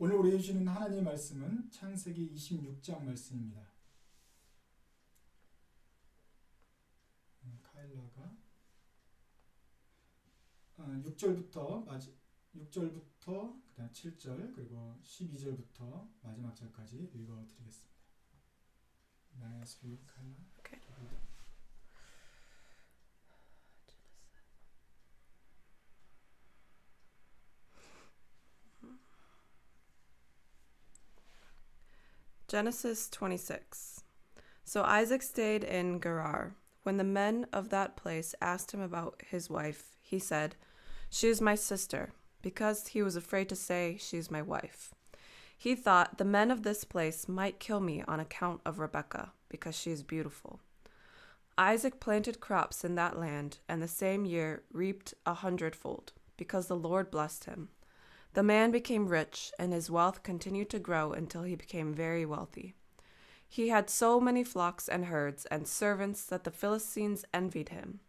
오늘 우리 해주시는 하나님의 말씀은 창세기 26장 말씀입니다. 카일라가 6절부터 그다음 7절 그리고 12절부터 마지막 절까지 읽어드리겠습니다. Nice for you, 카일라. Okay. Genesis 26. So Isaac stayed in Gerar. When the men of that place asked him about his wife, he said, "She is my sister," because he was afraid to say, "She is my wife." He thought, "The men of this place might kill me on account of Rebekah, because she is beautiful." Isaac planted crops in that land, and the same year reaped 100-fold, because the Lord blessed him. The man became rich, and his wealth continued to grow until he became very wealthy. He had so many flocks and herds and servants that the Philistines envied him.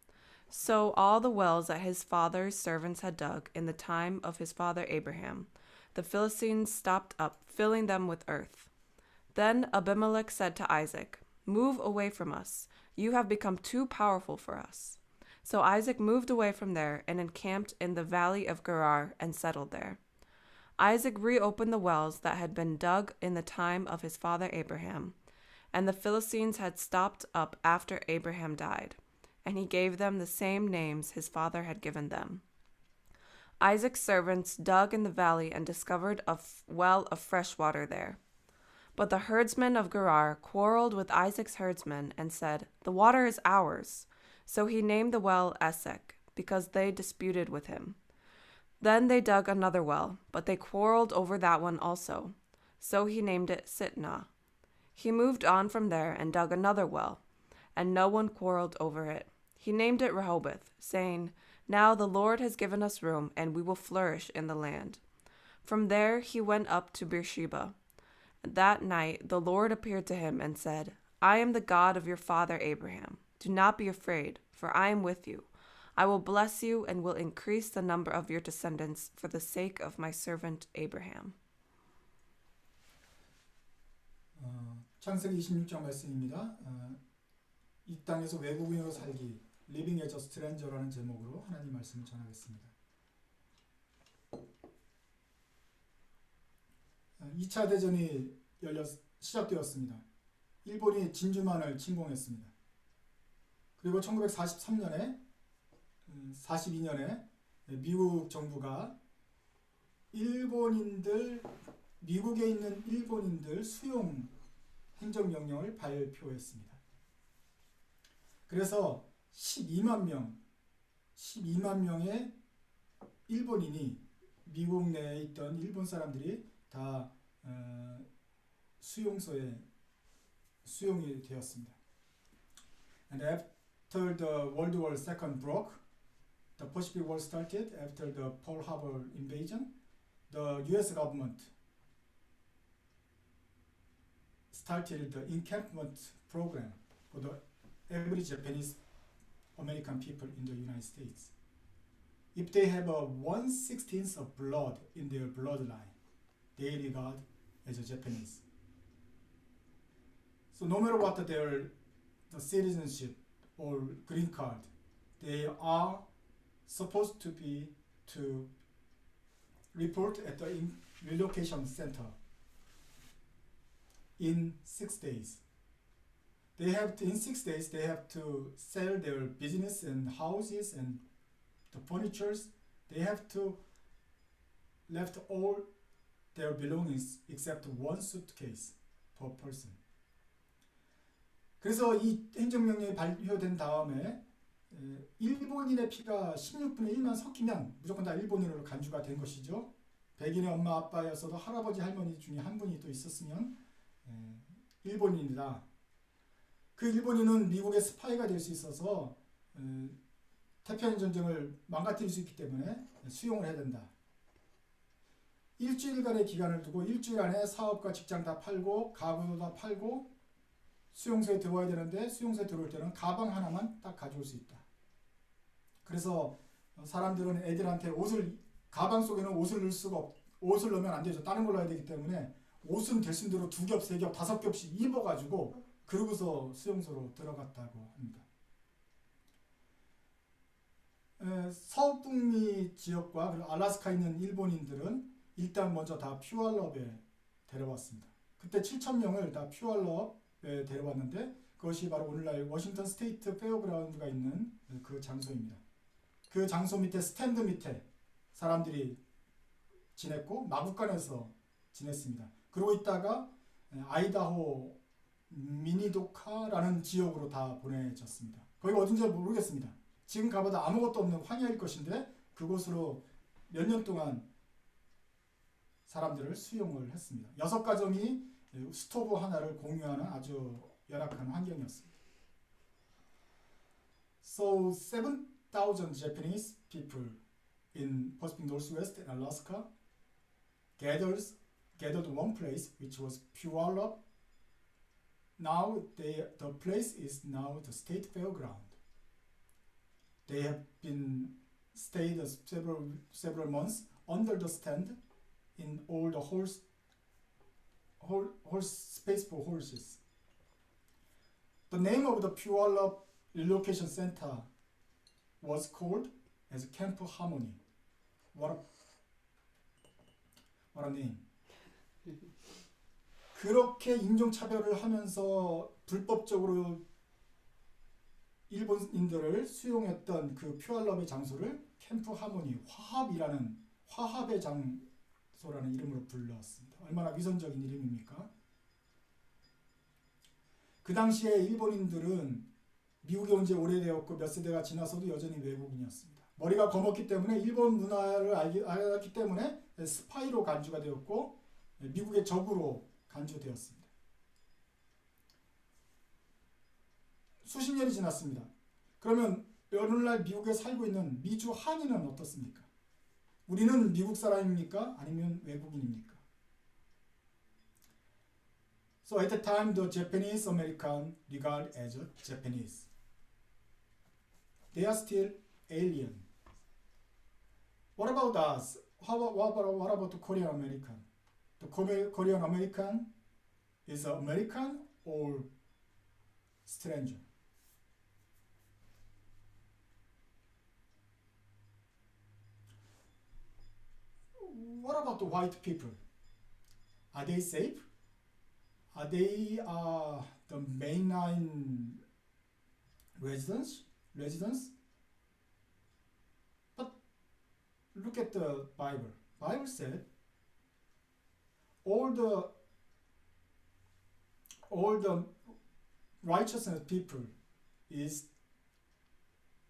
So all the wells that his father's servants had dug in the time of his father Abraham, the Philistines stopped up, filling them with earth. Then Abimelech said to Isaac, "Move away from us. You have become too powerful for us." So Isaac moved away from there and encamped in the valley of Gerar and settled there. Isaac reopened the wells that had been dug in the time of his father Abraham, and the Philistines had stopped up after Abraham died, and he gave them the same names his father had given them. Isaac's servants dug in the valley and discovered a well of fresh water there. But the herdsmen of Gerar quarreled with Isaac's herdsmen and said, "The water is ours." So he named the well Esek, because they disputed with him. Then they dug another well, but they quarreled over that one also. So he named it Sitnah. He moved on from there and dug another well, and no one quarreled over it. He named it Rehoboth, saying, "Now the Lord has given us room, and we will flourish in the land." From there he went up to Beersheba. That night the Lord appeared to him and said, "I am the God of your father Abraham. Do not be afraid, for I am with you. I will bless you and will increase the number of your descendants for the sake of my servant Abraham. 창세기 26장 말씀입니다. 이 땅에서 외국인으로 살기, Living as a Stranger라는 제목으로 하나님 말씀을 전하겠습니다. 2차 대전이 시작되었습니다. 일본이 진주만을 침공했습니다. 그리고 1943년에 42년에 미국 정부가 미국에 있는 일본인들 수용 행정명령을 발표했습니다. 그래서 12만 명의 일본인이 미국 내에 있던 일본 사람들이 다 수용소에 수용이 되었습니다. And after the World War II broke, the Pacific War started after the Pearl Harbor invasion. The U.S. government started the encampment program for the every Japanese American people in the United States. If they have a 1/16 of blood in their bloodline, they regard as a Japanese. So no matter what the citizenship or green card, they are supposed to report at the relocation center in 6 days. In 6 days, they have to sell their business and houses and the furnitures. They have to left all their belongings except one suitcase per person. 그래서 이 행정명령이 발효된 다음에 일본인의 피가 16분의 1만 섞이면 무조건 다 일본인으로 간주가 된 것이죠. 백인의 엄마 아빠였어도 할아버지 할머니 중에 한 분이 또 있었으면 일본인이다. 그 일본인은 미국의 스파이가 될 수 있어서 태평양 전쟁을 망가뜨릴 수 있기 때문에 수용을 해야 된다. 일주일간의 기간을 두고 일주일 안에 사업과 직장 다 팔고 가구도 다 팔고 수용소에 들어와야 되는데 수용소에 들어올 때는 가방 하나만 딱 가져올 수 있다. 그래서 사람들은 애들한테 가방 속에는 옷을 넣을 수가 옷을 넣으면 안 되죠. 다른 걸로 해야 되기 때문에 옷은 되신 대로 2겹, 3겹, 5겹씩 입어가지고 그러고서 수용소로 들어갔다고 합니다. 서북미 지역과 그리고 알래스카에 있는 일본인들은 일단 먼저 다 퓨얼럽에 데려왔습니다. 그때 7,000명을 다 퓨얼럽에 데려왔는데 그것이 바로 오늘날 워싱턴 스테이트 페어그라운드가 있는 그 장소입니다. 그 장소 밑에 스탠드 밑에 사람들이 지냈고 마구간에서 지냈습니다. 그러고 있다가 아이다호 미니도카라는 지역으로 다 보내졌습니다. 거기가 어딘지 모르겠습니다. 지금 가보다 아무것도 없는 황야일 것인데 그곳으로 몇 년 동안 사람들을 수용을 했습니다. 6가정이 스토브 하나를 공유하는 아주 열악한 환경이었습니다. So 7,000 Japanese people in Pacific Northwest and Alaska gathered one place which was Puyallup. Now the place is now the state fairground. They have been stayed several months under the stand in all the horse space for horses. The name of the Puyallup Relocation Center was called as Camp Harmony. What a name. 그렇게 인종차별을 하면서 불법적으로 일본인들을 수용했던 그 퓨얼럽의 장소를 캠프 하모니, 화합의 장소라는 이름으로 불렀습니다. 얼마나 위선적인 이름입니까? 그 당시에 일본인들은 미국에 온 지 오래되었고 몇 세대가 지나서도 여전히 외국인이었습니다. 머리가 검었기 때문에 일본 문화를 알기 때문에 스파이로 간주가 되었고 미국의 적으로 간주되었습니다. 수십 년이 지났습니다. 그러면 오늘날 미국에 살고 있는 미주 한인은 어떻습니까? 우리는 미국 사람입니까? 아니면 외국인입니까? So at the time the Japanese American regard as Japanese. They are still alien. What about us? What about the Korean American? The Korean American is American or stranger? What about the white people? Are they safe? Are they the mainline residents? But look at the Bible. Bible said all the righteousness people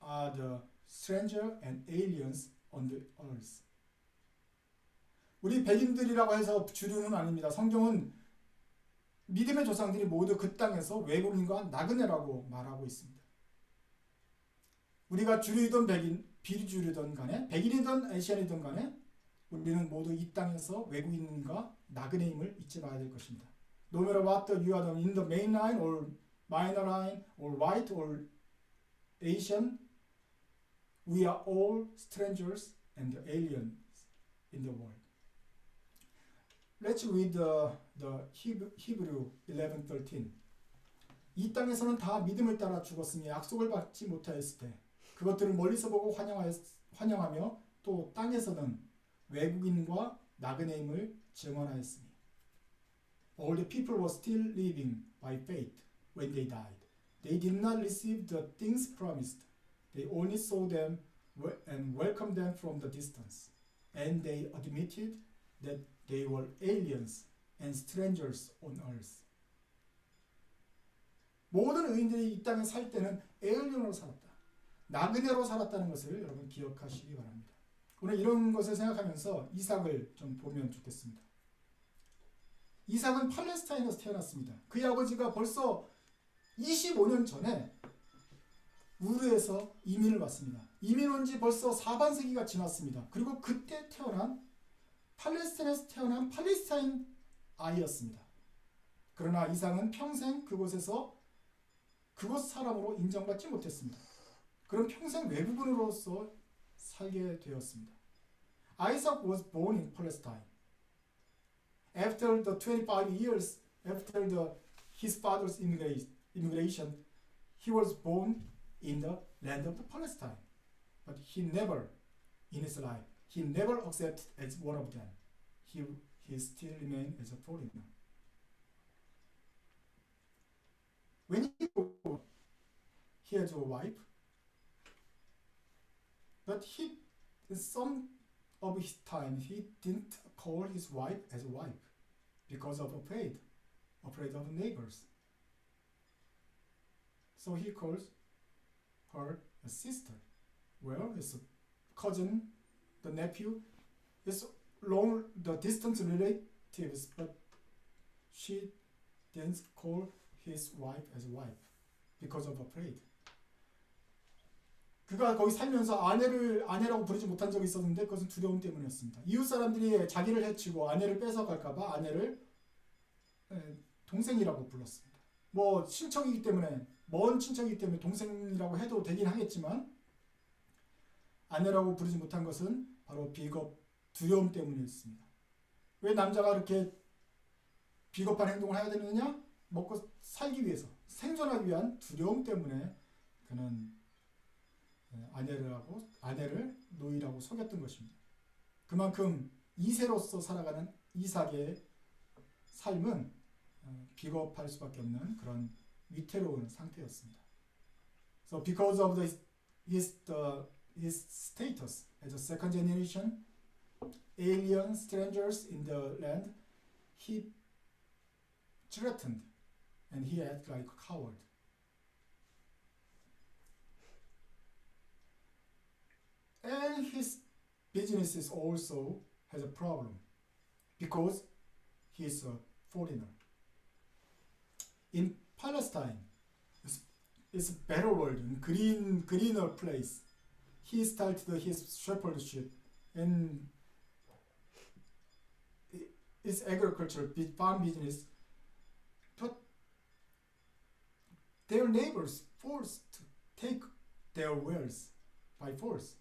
are the stranger and aliens on the earth. 우리 백인들이라고 해서 주류는 아닙니다. 성경은 믿음의 조상들이 모두 그 땅에서 외국인과 나그네라고 말하고 있습니다. 우리가 주류이든 백인, 비주류든 간에 백인이든 아시안이든 간에 우리는 모두 이 땅에서 외국인과 나그네임을 잊지 말아야 될 것입니다. No matter what you are in the main line or minor line or white or Asian, we are all strangers and aliens in the world. Let's read the Hebrew 11:13. 이 땅에서는 다 믿음을 따라 죽었으니 약속을 받지 못하였을 때 그것들을 멀리서 보고 환영하며 또 땅에서는 외국인과 나그네임을 증언하였으니 all the people were still living by faith when they died. They did not receive the things promised. They only saw them and welcomed them from the distance. And they admitted that they were aliens and strangers on earth. 모든 의인들이 이 땅에 살 때는 에일리언으로 살았다. 나그네로 살았다는 것을 여러분 기억하시기 바랍니다. 오늘 이런 것을 생각하면서 이삭을 좀 보면 좋겠습니다. 이삭은 팔레스타인에서 태어났습니다. 그의 아버지가 벌써 25년 전에 우르에서 이민을 왔습니다. 이민 온 지 벌써 4반세기가 지났습니다. 그리고 그때 팔레스타인에서 태어난 팔레스타인 아이였습니다. 그러나 이삭은 평생 그곳에서 그곳 사람으로 인정받지 못했습니다. 그럼 평생 외국인으로서 살게 되었습니다. Isaac was born in Palestine. after the 25 years after his father's immigration, he was born in the land of the Palestine. But he never, in his life, he never accepted as one of them. He still remained as a foreigner. When he has a wife, but in some of his time, he didn't call his wife as a wife because of afraid of neighbors. So he calls her a sister. Well, it's a cousin, the nephew, it's the distant relatives, but she didn't call his wife as a wife because of afraid. 그가 거기 살면서 아내라고 부르지 못한 적이 있었는데 그것은 두려움 때문이었습니다. 이웃 사람들이 자기를 해치고 아내를 뺏어갈까봐 아내를 동생이라고 불렀습니다. 뭐 친척이기 때문에 먼 친척이기 때문에 동생이라고 해도 되긴 하겠지만 아내라고 부르지 못한 것은 바로 비겁, 두려움 때문이었습니다. 왜 남자가 그렇게 비겁한 행동을 해야 되느냐? 먹고 살기 위해서, 생존하기 위한 두려움 때문에 그는 아내를 노이라고 속였던 것입니다. 그만큼 2세로서 살아가는 이삭의 삶은 비겁할 수밖에 없는 그런 위태로운 상태였습니다. So because of his status as a second generation alien strangers in the land, he threatened and he acted like a coward. And his businesses also has a problem because he is a foreigner. In Palestine, it's a better world, greener place. He started his shepherdship and his agriculture, farm business, but their neighbors forced to take their wells by force.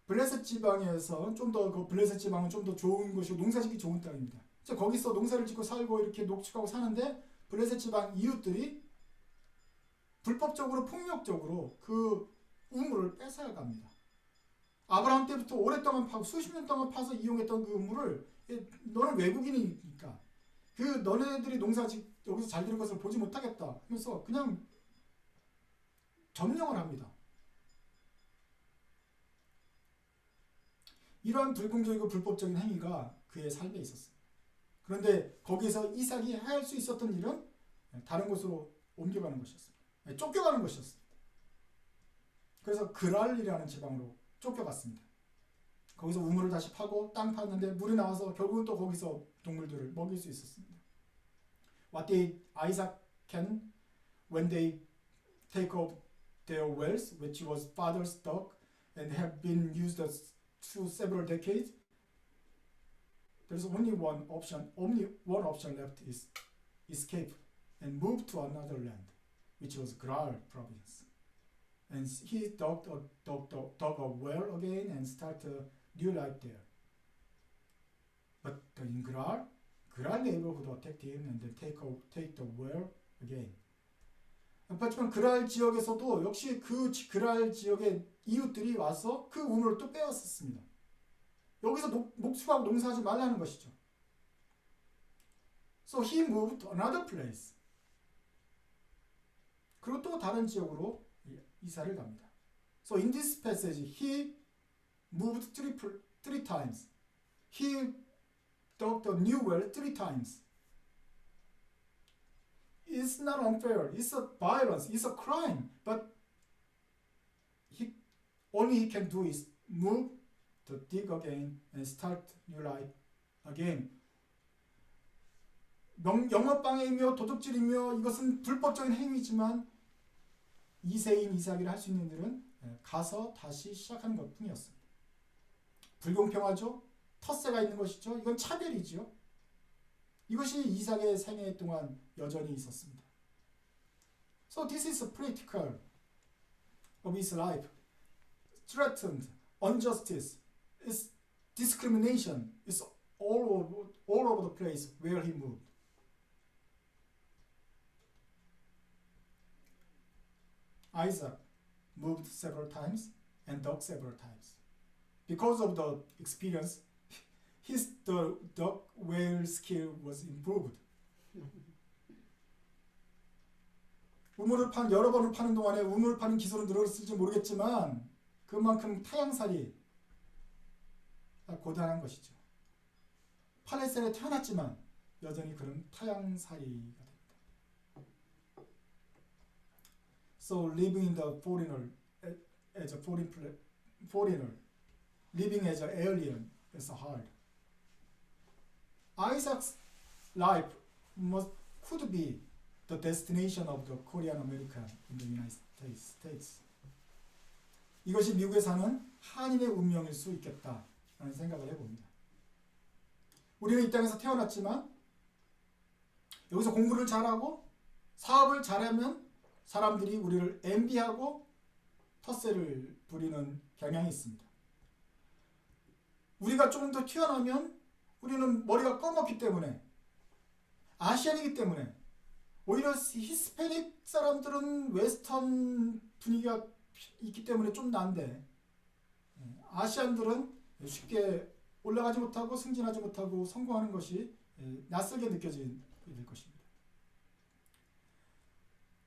블레셋 지방에서 그 블레셋 지방은 좀 더 좋은 곳이고 농사짓기 좋은 땅입니다. 거기서 농사를 짓고 살고 이렇게 녹축하고 사는데 블레셋 지방 이웃들이 불법적으로 폭력적으로 그 우물을 뺏어갑니다. 아브라함 때부터 오랫동안 파고 수십 년 동안 파서 이용했던 그 우물을 너는 외국인이니까 그 너네들이 여기서 잘 되는 것을 보지 못하겠다 하면서 그냥 점령을 합니다. 이러한 불공정이고 불법적인 행위가 그의 삶에 있었습니다. 그런데 거기서 이삭이 할 수 있었던 일은 다른 곳으로 옮겨가는 것이었습니다. 쫓겨가는 것이었습니다. 그래서 그랄이라는 지방으로 쫓겨갔습니다. 거기서 우물을 다시 파고 땅 팠는데 물이 나와서 결국은 또 거기서 동물들을 먹일 수 있었습니다. What did Isaac can when they take up their wells, which was father's stock and have been used through several decades? There's only one option left is escape and move to another land, which was Gerar province. And he dug a well again and started a new life there. But in Gerar neighborhood attacked him and they take the well again. 하지만 그랄 지역에서도 역시 그 그랄 지역의 이웃들이 와서 그 우물을 또 빼앗았습니다. 여기서 녹수하고 농사하지 말라는 것이죠. So he moved to another place. 그리고 또 다른 지역으로 이사를 갑니다. So in this passage, he moved three times. He dug a new well 3 times. It's not unfair. It's a violence. It's a crime. But all he can do is move to dig again and start new life again. 영업방해이며 도둑질이며 이것은 불법적인 행위지만 2세인 이삭이 할 수 있는 일은 가서 다시 시작하는 것뿐이었습니다. 불공평하죠? 텃세가 있는 것이죠? 이건 차별이죠. 이것이 이삭의 생애 동안 여전히 있었습니다. So this is a practical of his life. Threatened, injustice, it's discrimination, it's all all over the place where he moved. Isaac moved several times and dug several times. Because of the experience, the dug well skill was improved. 우물을 여러 번을 파는 동안에 우물을 파는 기술은 늘었을지 모르겠지만 그만큼 타양살이 고단한 것이죠. 팔레스타인에 태어났지만 여전히 그런 타양살이가 됩니다. So living in the foreigner as a foreigner, living as an alien is hard. Isaac's life could be the destination of the Korean American in the United States. 이것이 미국에 사는 한인의 운명일 수 있겠다라는 생각을 해봅니다. 우리는 이 땅에서 태어났지만 여기서 공부를 잘하고 사업을 잘하면 사람들이 우리를 envy하고 텃세를 부리는 경향이 있습니다. 우리가 좀 더 튀어나오면 우리는 머리가 검었기 때문에 아시안이기 때문에 오히려 히스패닉 사람들은 웨스턴 분위기가 있기 때문에 좀 난데 아시안들은 쉽게 올라가지 못하고 승진하지 못하고 성공하는 것이 낯설게 느껴지게 될 것입니다.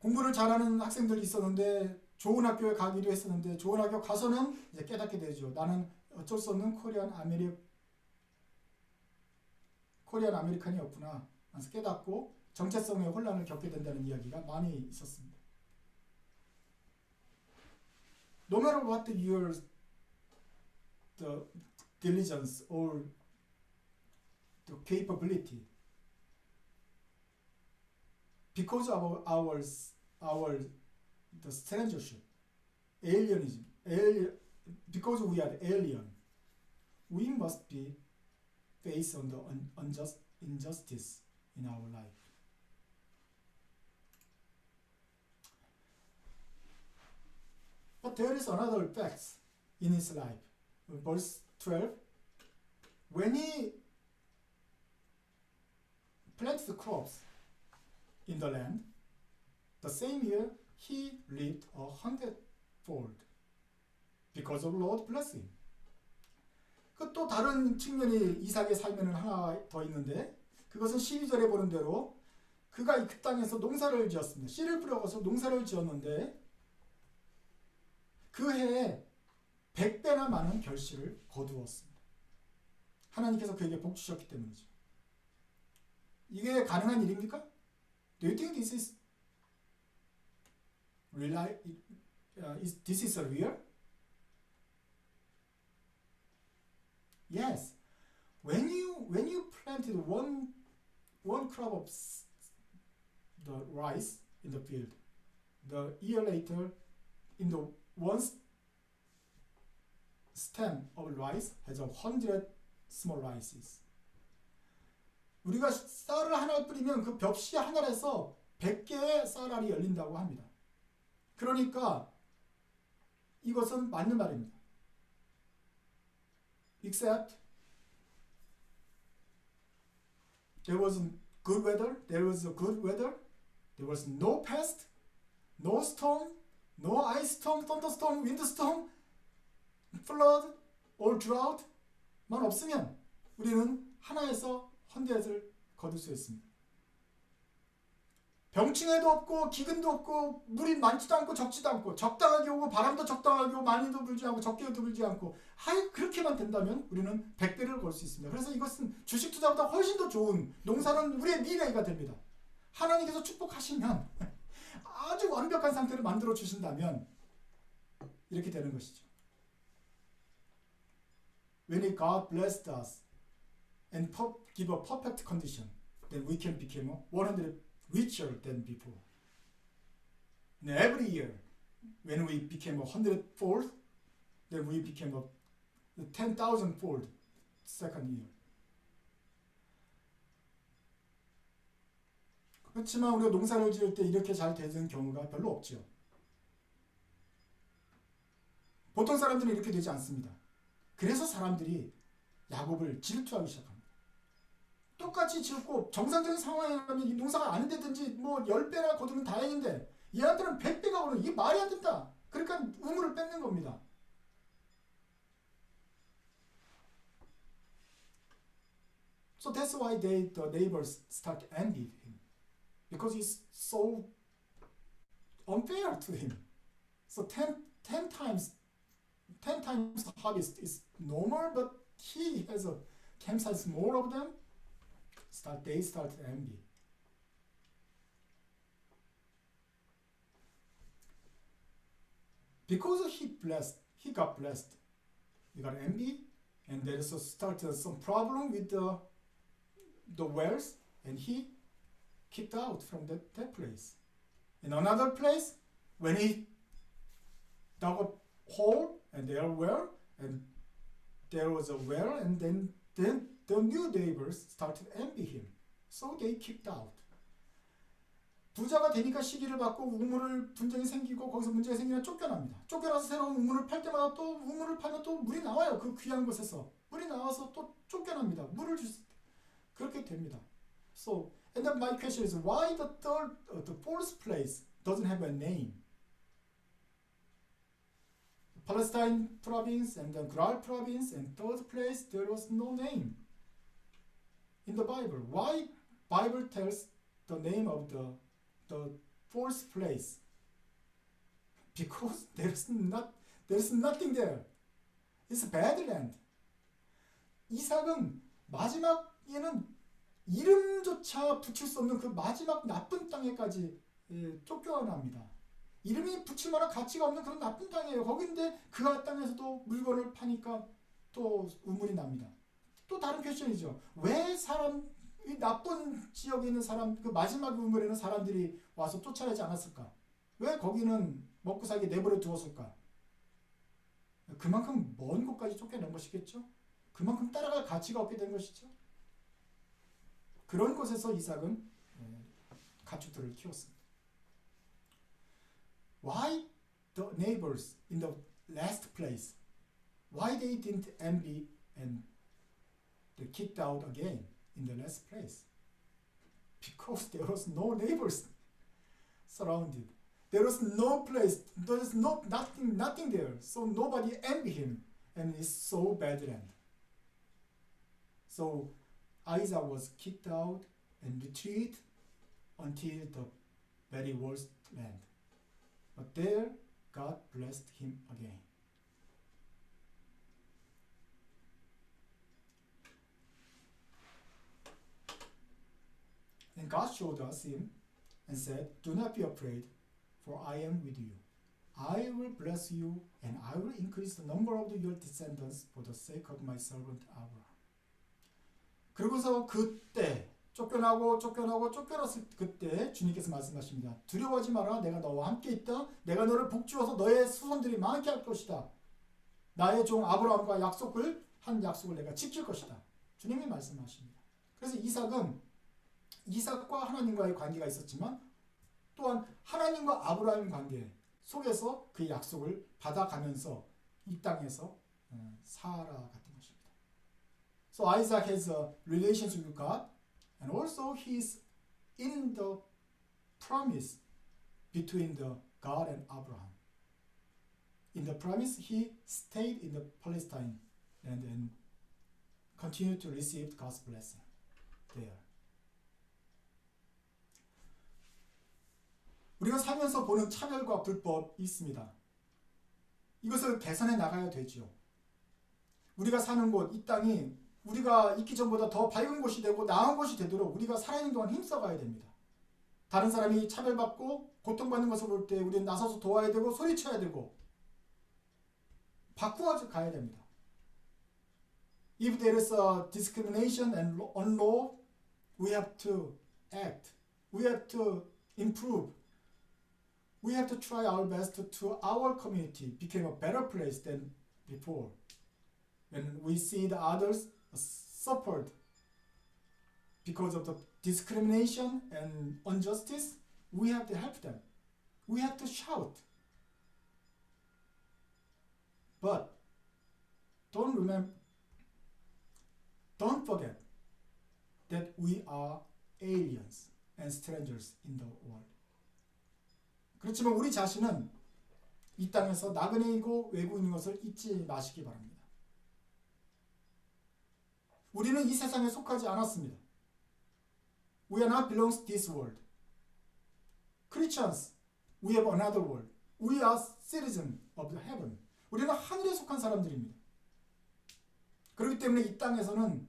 공부를 잘하는 학생들이 있었는데 좋은 학교에 가기도 했었는데 좋은 학교 가서는 이제 깨닫게 되죠. 나는 어쩔 수 없는 코리안 아메리칸이었구나. 그래서 깨닫고 정체성의 혼란을 겪게 된다는 이야기가 많이 있었습니다. No matter what the diligence or the capability, because of the strangership, alienism, because we are alien, we must be face on the injustice in our life. But there is another fact in his life. Verse 12, when he planted the crops in the land, the same year he lived 100-fold because of Lord's blessing. 그 또 다른 측면이 이삭의 삶에는 하나 더 있는데 그것은 12절에 보는 대로 그가 그 땅에서 농사를 지었습니다. 씨를 뿌려서 농사를 지었는데 그 해에 100배나 많은 결실을 거두었습니다. 하나님께서 그에게 복 주셨기 때문이죠. 이게 가능한 일입니까? Do you think this is real? Yes. When you planted one crop of the rice in the field, the year later, in the one stem of rice has 100 small rices. 우리가 쌀을 하나 뿌리면 그 벽시 하나에서 100개의 쌀알이 열린다고 합니다. 그러니까 이것은 맞는 말입니다. Except there was good weather, there was no pest, no storm, no ice storm, thunderstorm, windstorm, flood, or drought만 없으면 우리는 하나에서 100을 거둘 수 있습니다. 병충해도 없고 기근도 없고 물이 많지도 않고 적지도 않고 적당하게 오고 바람도 적당하게 오고 많이도 불지 않고 적게도 불지 않고 그렇게만 된다면 우리는 100배를 걸 수 있습니다. 그래서 이것은 주식 투자보다 훨씬 더 좋은 농사는 우리의 미래가 됩니다. 하나님께서 축복하시면 아주 완벽한 상태를 만들어 주신다면 이렇게 되는 것이죠. When God blessed us and give a perfect condition, then we can become 100 richer than before. And every year, when we became 100-fold, then we became 10,000-fold second year. 그렇지만 우리가 농사를 지을 때 이렇게 잘 되는 경우가 별로 없죠. 보통 사람들은 이렇게 되지 않습니다. 그래서 사람들이 야곱을 질투하기 시작합니다. 똑같이 짓고 정상적인 상황에 가면 이 농사가 안 되든지 뭐 10배나 거두면 다행인데 얘한테는 100배가 오는 이게 말이 안 된다. 그러니까 우물을 뺏는 겁니다. So that's why the neighbors start envy him because he's so unfair to him. So 10 times harvest is normal, but he has a campsite more of them. They start envy. Because he got blessed. He got envy, and there is started some problem with the wells, and he kicked out from that place. In another place, when he dug a hole and there was a well, and then the new neighbors started envy him, so they kicked out. 부자가 되니까 시기를 받고 우물을 분쟁이 생기고 거기서 문제가 생기면 쫓겨납니다. 쫓겨나서 새로운 우물을 팔 때마다 또 우물을 팔면 또 물이 나와요. 그 귀한 곳에서 물이 나와서 또 쫓겨납니다. 물을 그렇게 됩니다. So, and then my question is why the fourth place doesn't have a name? Palestine province and the Gerar province and third place there was no name in the Bible. Why Bible tells the name of the fourth place? Because there's nothing there. It's bad land. 이삭은 마지막에는 이름조차 붙일 수 없는 그 마지막 나쁜 땅에까지 쫓겨납니다. 이름이 붙일 만한 가치가 없는 그런 나쁜 땅이에요. 거긴데 그 땅에서도 물건을 파니까 또 우물이 납니다. 또 다른 퀘션이죠. 왜 이 나쁜 지역에 있는 사람, 그 마지막 우물에는 사람들이 와서 쫓아내지 않았을까? 왜 거기는 먹고 살기 내버려 두었을까? 그만큼 먼 곳까지 쫓겨낸 것이겠죠? 그만큼 따라갈 가치가 없게 된 것이죠? 그런 곳에서 이삭은 가축들을 키웠습니다. Why the neighbors in the last place? Why they didn't envy and they kicked out again in the last place? Because there was no neighbors surrounded. There was no place. There is nothing there. So nobody envy him, and it's so bad land. So Isaac was kicked out and retreated until the very worst land. But there, God blessed him again. And God showed us him and said, "Do not be afraid, for I am with you. I will bless you, and I will increase the number of your descendants for the sake of my servant Abraham." 그리고서 그때 쫓겨났을 그때 주님께서 말씀하십니다. 두려워하지 마라. 내가 너와 함께 있다. 내가 너를 복주어서 너의 수손들이 많게 할 것이다. 나의 종 아브라함과 약속을 내가 지킬 것이다. 주님이 말씀하십니다. 그래서 이삭과 하나님과의 관계가 있었지만 또한 하나님과 아브라함의 관계 속에서 그 약속을 받아가면서 이 땅에서 살아갔던 것입니다. So Isaac has a relationship with God, and also he's in the promise between the God and Abraham. In the promise, he stayed in the Palestine and continued to receive God's blessing there. 우리가 살면서 보는 차별과 불법이 있습니다. 이것을 개선해 나가야 되죠. 우리가 사는 곳, 이 땅이 우리가 있기 전보다 더 밝은 곳이 되고 나은 곳이 되도록 우리가 살아있는 동안 힘써가야 됩니다. 다른 사람이 차별받고 고통받는 것을 볼 때 우리는 나서서 도와야 되고 소리쳐야 되고 바꾸어 가야 됩니다. If there is a discrimination and unlaw, we have to act. We have to improve. We have to try our best to our community become a better place than before. When we see the others suffered because of the discrimination and injustice, we have to help them. We have to shout. But don't forget, that we are aliens and strangers in the world. 그렇지만 우리 자신은 이 땅에서 나그네이고 외국인인 것을 잊지 마시기 바랍니다. 우리는 이 세상에 속하지 않았습니다. We are not belongs to this world. Christians, we have another world. We are citizens of the heaven. 우리는 하늘에 속한 사람들입니다. 그렇기 때문에 이 땅에서는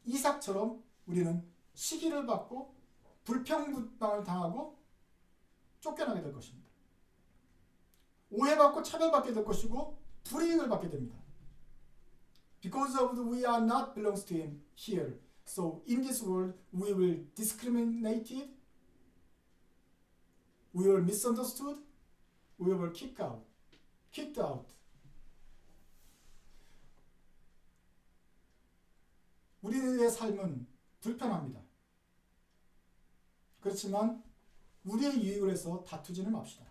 이삭처럼 우리는 시기를 받고 불평불만을 당하고 쫓겨나게 될 것입니다. 오해받고 차별받게 될 것이고 불이익을 받게 됩니다. Because of we are not belongs to him here. So in this world we will discriminated, we will misunderstood, we will kicked out. 우리의 삶은 불편합니다. 그렇지만 우리의 유익을 해서 다투지는 맙시다.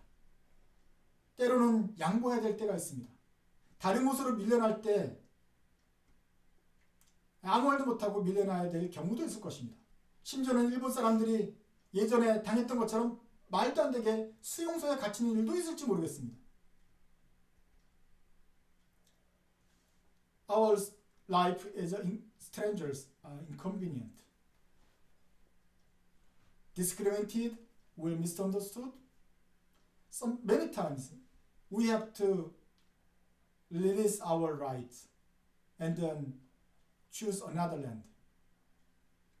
때로는 양보해야 될 때가 있습니다. 다른 곳으로 밀려날 때 아무 말도 못하고 밀려나야 될 경우도 있을 것입니다. 심지어는 일본 사람들이 예전에 당했던 것처럼 말도 안 되게 수용소에 갇히는 일도 있을지 모르겠습니다. Our life as strangers are inconvenient. Discriminated, will misunderstood. Many times we have to release our rights and then choose another land.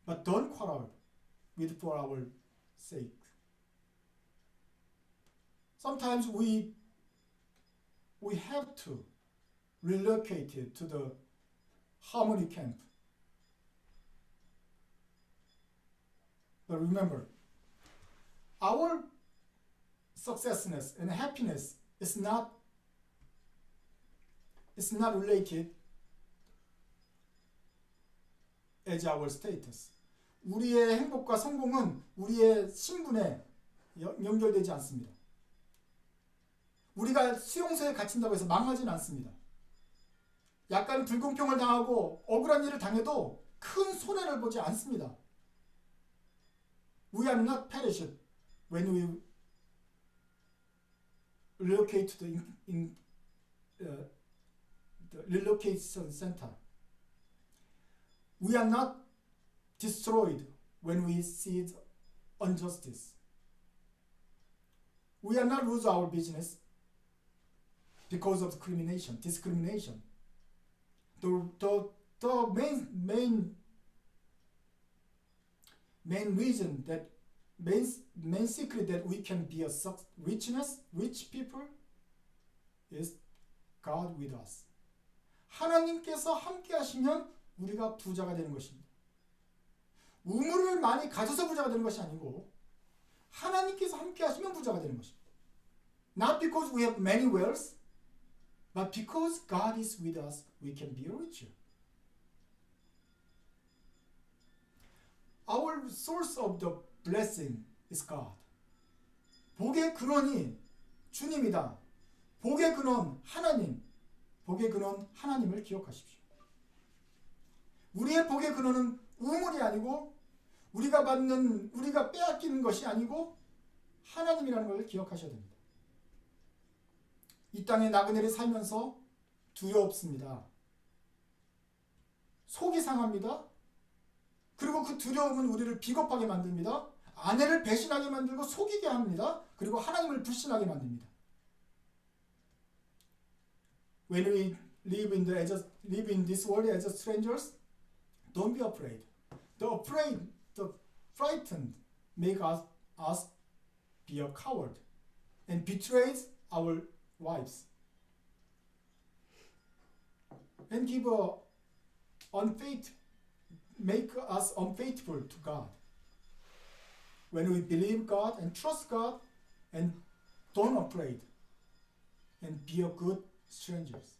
But don't quarrel with for our sake. Sometimes we have to relocate it to the harmony camp. But remember, our successness and happiness is not related as our status. 우리의 행복과 성공은 우리의 신분에 연결되지 않습니다. 우리가 수용소에 갇힌다고 해서 망하진 않습니다. 약간 불공평을 당하고 억울한 일을 당해도 큰 손해를 보지 않습니다. We are not perished when we relocate to the relocation center. We are not destroyed when we see injustice. We are not lose our business because of discrimination. The main reason that main secret that we can be a rich people is God with us. 하나님께서 함께 하시면 우리가 부자가 되는 것입니다. 우물을 많이 가져서 부자가 되는 것이 아니고 하나님께서 함께 하시면 부자가 되는 것입니다. Not because we have many wealth, but because God is with us, we can be richer. Our source of the blessing is God. 복의 근원이 주님이다. 복의 근원 하나님. 복의 근원 하나님을 기억하십시오. 우리의 복의 근원은 우물이 아니고 우리가 빼앗기는 것이 아니고 하나님이라는 걸 기억하셔야 됩니다. 이 땅에 나그네를 살면서 두렵습니다. 속이 상합니다. 그리고 그 두려움은 우리를 비겁하게 만듭니다. 아내를 배신하게 만들고 속이게 합니다. 그리고 하나님을 불신하게 만듭니다. When we live in this world as strangers, don't be afraid. The frightened make us be a coward and betrays our wives and make us unfaithful to God. When we believe God and trust God and don't afraid and be a good strangers.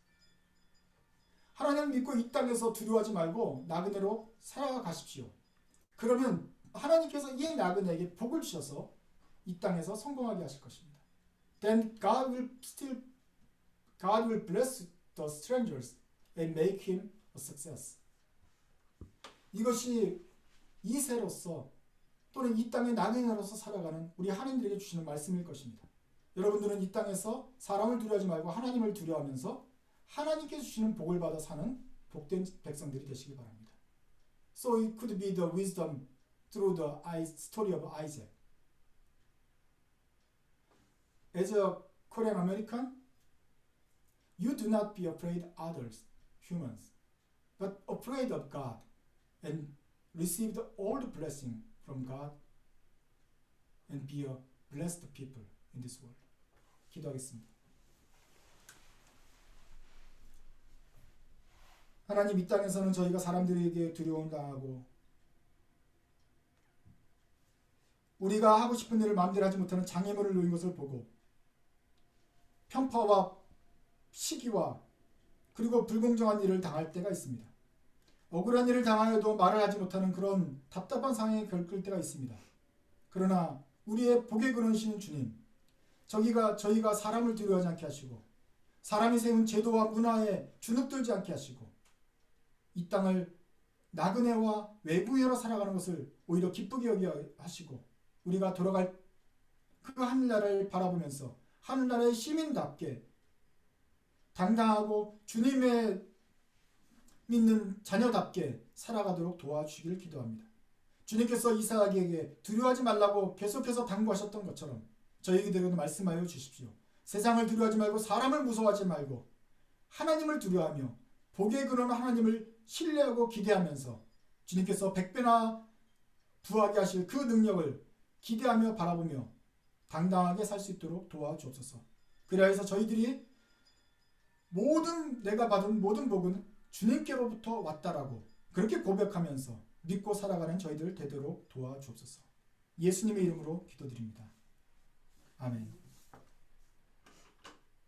하나님을 믿고 이 땅에서 두려워하지 말고 나그네로 살아가십시오. 그러면 하나님께서 이 나그네에게 복을 주셔서 이 땅에서 성공하게 하실 것입니다. Then God will bless the strangers and make him a success. 이것이 2세로서 또는 이 땅의 나그네로서 살아가는 우리 하나님들에게 주시는 말씀일 것입니다. 여러분들은 이 땅에서 사람을 두려워하지 말고 하나님을 두려워하면서 하나님께 주시는 복을 받아 사는 복된 백성들이 되시기 바랍니다. So it could be the wisdom through the story of Isaac. As a Korean American, you do not be afraid of others, humans, but afraid of God and receive all the blessing from God and be a blessed people in this world. 기도하겠습니다. 하나님, 이 땅에서는 저희가 사람들에게 두려움 당하고 우리가 하고 싶은 일을 마음대로 하지 못하는 장애물을 놓인 것을 보고 편파와 시기와 그리고 불공정한 일을 당할 때가 있습니다. 억울한 일을 당하여도 말을 하지 못하는 그런 답답한 상황에 겪을 때가 있습니다. 그러나 우리의 복의 근원이신 주님, 저희가 사람을 두려워하지 않게 하시고 사람이 세운 제도와 문화에 주눅들지 않게 하시고 이 땅을 나그네와 외부인으로 살아가는 것을 오히려 기쁘게 여겨 하시고 우리가 돌아갈 그 하늘나라를 바라보면서 하늘나라의 시민답게 당당하고 주님의 믿는 자녀답게 살아가도록 도와주시기를 기도합니다. 주님께서 이삭에게 두려워하지 말라고 계속해서 당부하셨던 것처럼 저희에게도 말씀하여 주십시오. 세상을 두려워하지 말고 사람을 무서워하지 말고 하나님을 두려워하며 복의 근원 하나님을 신뢰하고 기대하면서 주님께서 100배나 부하게 하실 그 능력을 기대하며 바라보며 당당하게 살 수 있도록 도와주옵소서. 그래야 해서 저희들이 내가 받은 모든 복은 주님께로부터 왔다라고 그렇게 고백하면서 믿고 살아가는 저희들 되도록 도와주옵소서. 예수님의 이름으로 기도드립니다. 아멘.